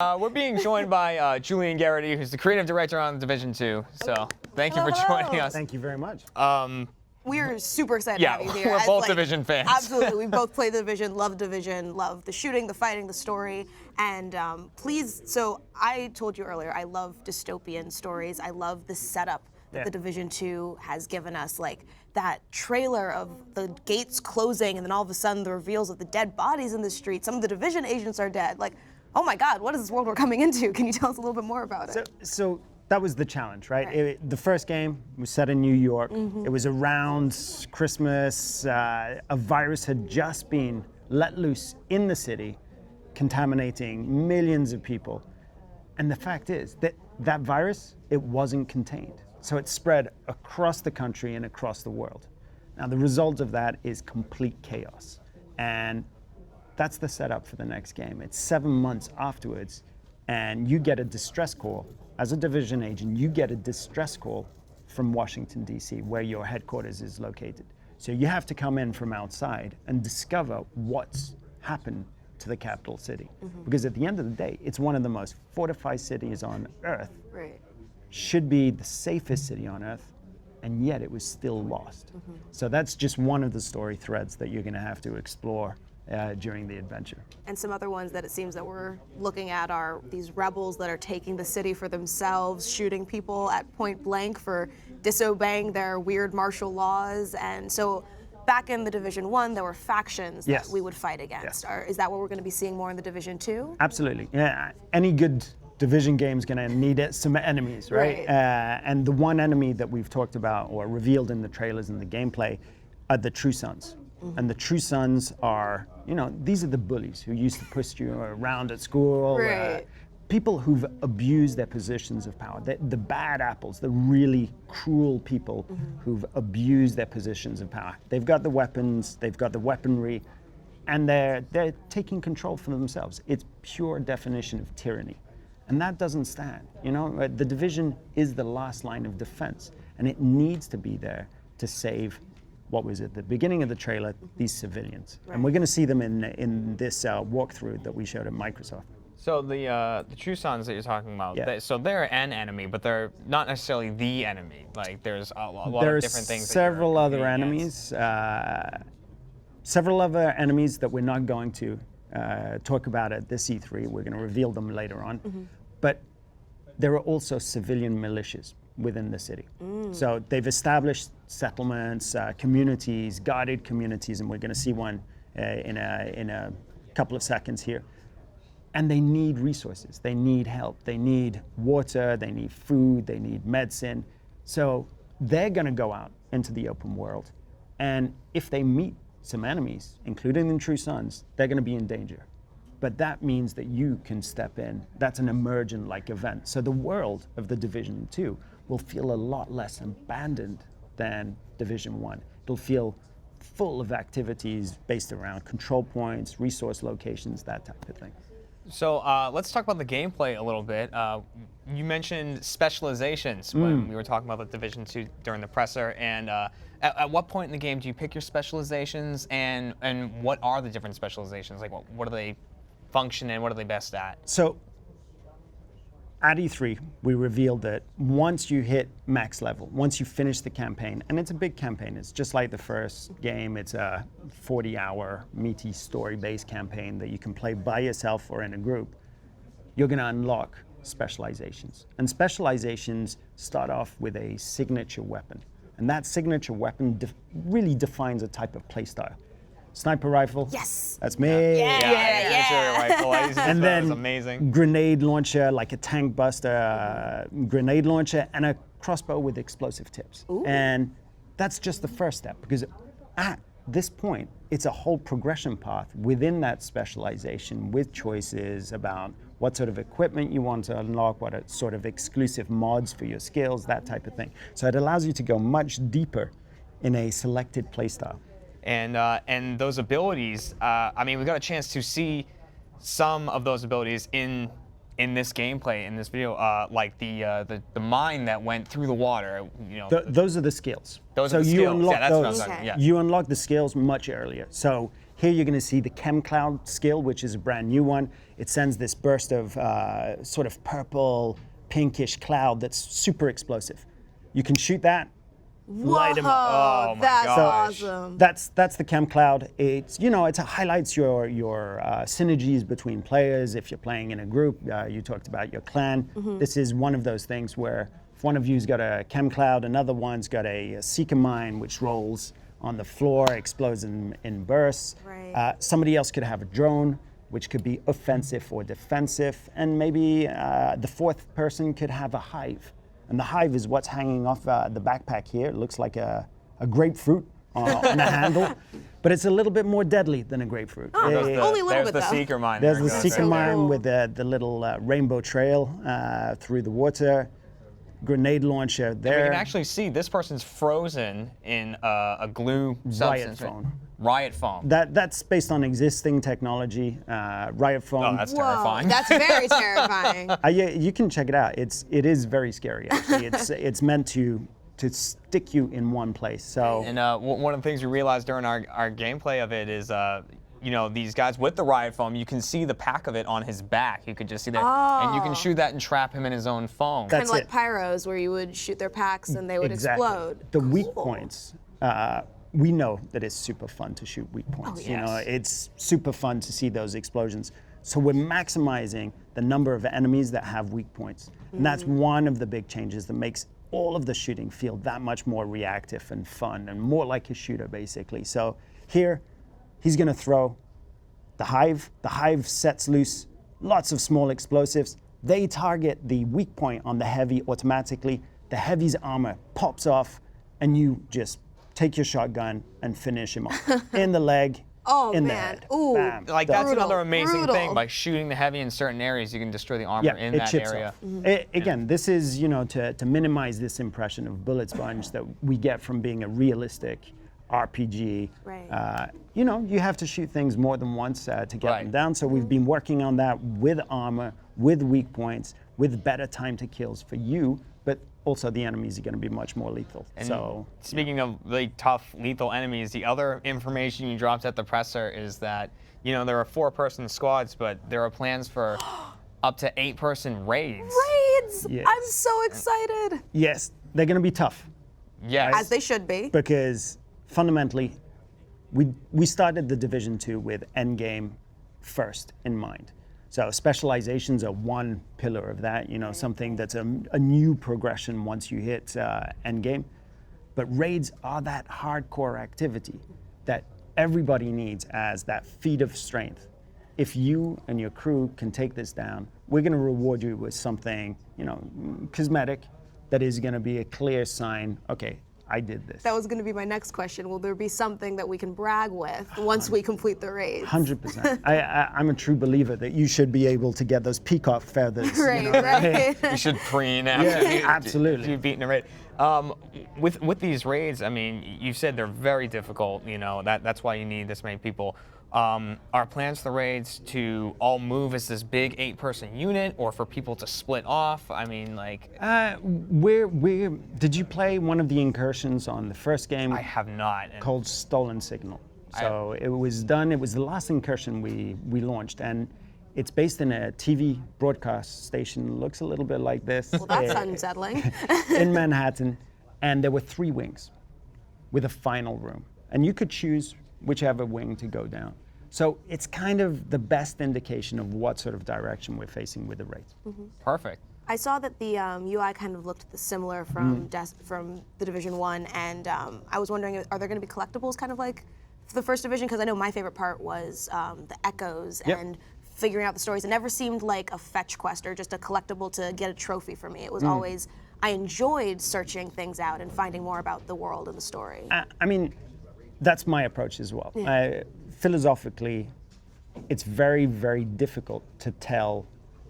We're being joined by Julian Garrity, who's the creative director on Division 2. So thank you for joining us. Thank you very much. We're super excited to have you here. We're both Division fans. Absolutely. We both play the Division, love the shooting, the fighting, the story. And please, so I told you earlier, I love dystopian stories. I love the setup that the Division 2 has given us. Like that trailer of the gates closing and then all of a sudden the reveals of the dead bodies in the street. Some of the Division agents are dead. Like, oh my God, what is this world we're coming into? Can you tell us a little bit more about it? So that was the challenge, right? The first game was set in New York. It was around Christmas. A virus had just been let loose in the city, contaminating millions of people. And the fact is that that virus, it wasn't contained. So it spread across the country and across the world. Now the result of that is complete chaos. And that's the setup for the next game. It's 7 months afterwards, and you get a distress call. As a Division agent, you get a distress call from Washington, D.C., where your headquarters is located. So you have to come in from outside and discover what's happened to the capital city. Because at the end of the day, it's one of the most fortified cities on Earth. Right. Should be the safest city on Earth, and yet it was still lost. So that's just one of the story threads that you're gonna have to explore during the adventure. And some other ones that it seems that we're looking at are these rebels that are taking the city for themselves, shooting people at point blank for disobeying their weird martial laws. And so back in the Division 1, there were factions that we would fight against. Is that what we're going to be seeing more in the Division 2? Absolutely. Yeah. Any good Division game is going to need some enemies, right? And the one enemy that we've talked about or revealed in the trailers and the gameplay are the True Sons. And the True Sons are, these are the bullies who used to push you around at school. People who've abused their positions of power. The bad apples, the really cruel people who've abused their positions of power. They've got the weapons, they've got the weaponry, and they're taking control for themselves. It's pure definition of tyranny. And that doesn't stand. The Division is the last line of defense, and it needs to be there to save, what was it, the beginning of the trailer, these civilians. And we're going to see them in this walkthrough that we showed at Microsoft. So the True Sons that you're talking about, so they're an enemy, but they're not necessarily the enemy. Like there's a lot of different things. Several other enemies. Several other enemies that we're not going to talk about at this E3. We're going to reveal them later on. But there are also civilian militias within the city. So they've established settlements, communities, guarded communities, and we're going to see one in a couple of seconds here. And they need resources, they need help, they need water, they need food, they need medicine. So they're going to go out into the open world. And if they meet some enemies, including the True Sons, they're going to be in danger. But that means that you can step in. That's an emergent-like event. So the world of the Division 2 will feel a lot less abandoned than Division 1. It'll feel full of activities based around control points, resource locations, that type of thing. So let's talk about the gameplay a little bit. You mentioned specializations when we were talking about the Division 2 during the presser. And at what point in the game do you pick your specializations, and what are the different specializations? Like what do they function in? What are they best at? So at E3, we revealed that once you hit max level, once you finish the campaign, and it's a big campaign, it's just like the first game, it's a 40-hour meaty story-based campaign that you can play by yourself or in a group, you're going to unlock specializations. And specializations start off with a signature weapon. And that signature weapon really defines a type of playstyle. Sniper rifle. Yes. That's me. Yeah. Rifle. And then was amazing. Grenade launcher, like a tank buster grenade launcher, and a crossbow with explosive tips. And that's just the first step, because at this point, it's a whole progression path within that specialization with choices about what sort of equipment you want to unlock, what sort of exclusive mods for your skills, that type of thing. So it allows you to go much deeper in a selected playstyle. And those abilities, I mean, we got a chance to see some of those abilities in this gameplay, in this video, like the mine that went through the water. Those are the skills. Those are the skills. Unlock that's those. what I was talking about. You unlock the skills much earlier. So Here you're going to see the Chem Cloud skill, which is a brand new one. It sends this burst of sort of purple, pinkish cloud that's super explosive. You can shoot that, light 'em up. Whoa, Oh my that's gosh. awesome. That's the Chem Cloud. It's it highlights your synergies between players. If you're playing in a group, you talked about your clan. This is one of those things where if one of you's got a Chem Cloud, another one's got a Seeker Mine, which rolls on the floor, explodes in bursts. Right. Somebody else could have a drone, which could be offensive or defensive, and maybe the fourth person could have a hive. And the hive is what's hanging off the backpack here. It looks like a grapefruit on a handle, but it's a little bit more deadly than a grapefruit. Only a little There's bit, the though. Seeker Mine. There's there it the goes, Seeker right Mine there. cool. with the little rainbow trail through the water, grenade launcher there. We can actually see this person's frozen in a glue substance. right? phone. Riot foam. That's based on existing technology. Riot foam. Oh, that's Whoa, terrifying. that's very terrifying. You can check it out. It is very scary. Actually, it's meant to stick you in one place. So And one of the things we realized during our gameplay of it is, these guys with the riot foam, you can see the pack of it on his back. You could just see that. And you can shoot that and trap him in his own foam. Kind of like it. pyros, where you would shoot their packs and they would Exactly. explode. The weak Cool. points. We know that it's super fun to shoot weak points. yes. It's super fun to see those explosions. So we're maximizing the number of enemies that have weak points. And that's one of the big changes that makes all of the shooting feel that much more reactive and fun and more like a shooter, basically. So here, he's going to throw the hive. The hive sets loose lots of small explosives. They target the weak point on the heavy automatically. The heavy's armor pops off, and you just take your shotgun and finish him off in the leg, Oh, in the man. head. Ooh. Bam. Like Done. that's Brutal, another amazing brutal. thing. By shooting the heavy in certain areas, you can destroy the armor Yeah, in it that chips area. off. Again, this is to minimize this impression of bullet sponge that we get from being a realistic RPG. Right. You have to shoot things more than once to get Right. them down. So we've been working on that with armor, with weak points, with better time to kills for you, but also the enemies are going to be much more lethal. And So speaking of really tough, lethal enemies, the other information you dropped at the presser is that there are 4-person squads, but there are plans for up to 8-person raids. Raids! Yes. I'm so excited. yes, they're going to be tough. Yes. As they should be. Because fundamentally, we started the Division 2 with endgame first in mind. So specializations are one pillar of that, something that's a new progression once you hit endgame. But raids are that hardcore activity that everybody needs as that feat of strength. If you and your crew can take this down, we're going to reward you with something, cosmetic, that is going to be a clear sign, okay, I did this. That was going to be my next question. Will there be something that we can brag with once we complete the raids? 100%. I'm a true believer that you should be able to get those peacock feathers. Right. You should preen after Yeah, absolutely. you've beaten a raid. With these raids, I mean, you said they're very difficult. That's why you need this many people. Are plans for the raids to all move as this big 8-person unit, or for people to split off? I mean, like. Did you play one of the incursions on the first game? I have not. And Called Stolen Signal. So it was the last incursion we launched, and it's based in a TV broadcast station. Looks a little bit like this. Well, that's unsettling. in Manhattan, and there were 3 wings with a final room, and you could choose whichever wing to go down. So it's kind of the best indication of what sort of direction we're facing with the raids. Perfect. I saw that the UI kind of looked similar from from the Division 1, and I was wondering, are there going to be collectibles kind of like the first Division? Because I know my favorite part was the echoes Yep. and figuring out the stories. It never seemed like a fetch quest or just a collectible to get a trophy for me. It was always, I enjoyed searching things out and finding more about the world and the story. I mean, that's my approach as well. Philosophically, it's very, very difficult to tell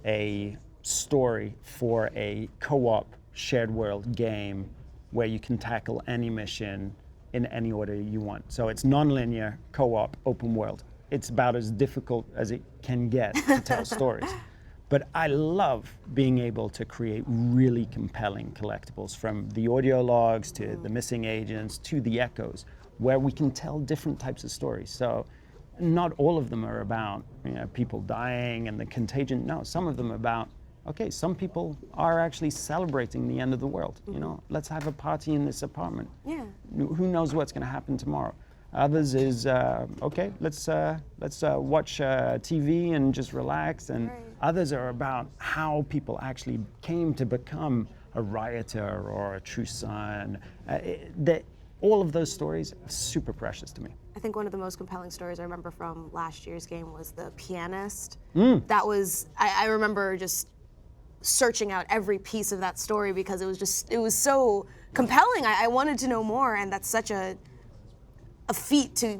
a story for a co-op shared world game where you can tackle any mission in any order you want. So it's non-linear, co-op, open world. It's about as difficult as it can get to tell stories. But I love being able to create really compelling collectibles, from the audio logs to the missing agents to the echoes, where we can tell different types of stories. So not all of them are about people dying and the contagion. No, some of them are about, okay, some people are actually celebrating the end of the world. Let's have a party in this apartment. Yeah. Who knows what's going to happen tomorrow? Others is, okay, let's watch TV and just relax. And others are about how people actually came to become a rioter or a true son. All of those stories are super precious to me. I think one of the most compelling stories I remember from last year's game was the pianist. That was, I remember just searching out every piece of that story because it was so compelling. I wanted to know more, and that's such a feat to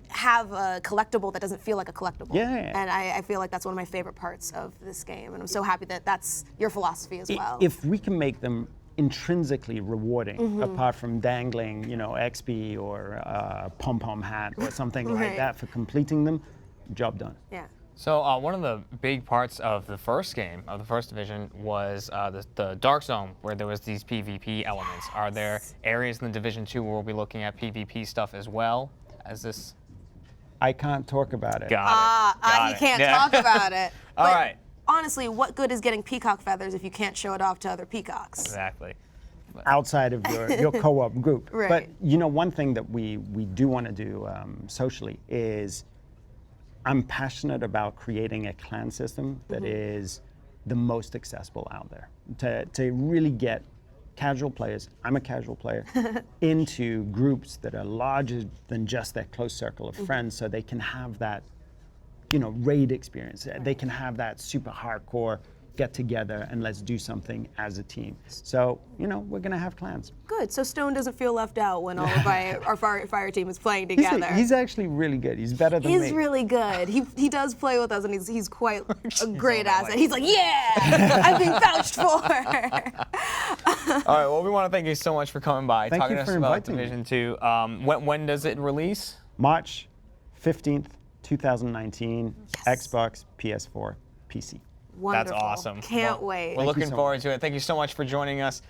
have a collectible that doesn't feel like a collectible. Yeah. And I feel like that's one of my favorite parts of this game, and I'm so happy that that's your philosophy as well. If we can make them intrinsically rewarding, apart from dangling, XP or a pom-pom hat or something like that for completing them, job done. Yeah. So one of the big parts of the first game, of the first division, was the Dark Zone, where there was these PvP elements. Are there areas in the Division 2 where we'll be looking at PvP stuff as well as this? I can't talk about it. Got You it. can't talk about it. All But right. honestly, what good is getting peacock feathers if you can't show it off to other peacocks? Exactly. Outside of your co-op group. Right. But one thing that we do want to do socially is, I'm passionate about creating a clan system that is the most accessible out there. To really get casual players, I'm a casual player, into groups that are larger than just their close circle of friends, so they can have that, raid experience. They can have that super hardcore get together and let's do something as a team. So, we're gonna have clans. Good. So Stone doesn't feel left out when all of our fire team is playing together. He's actually really good. He's better than me. He's really good. He does play with us, and he's quite a great asset. He's like, yeah, I'm being vouched for. All right. Well, we want to thank you so much for coming by, Thank talking you to us for about inviting me. Division 2. When does it release? March 15th, 2019, Xbox, PS4, PC. Wonderful. That's awesome. Can't Well, wait. We're looking so forward to it. Thank you so much for joining us.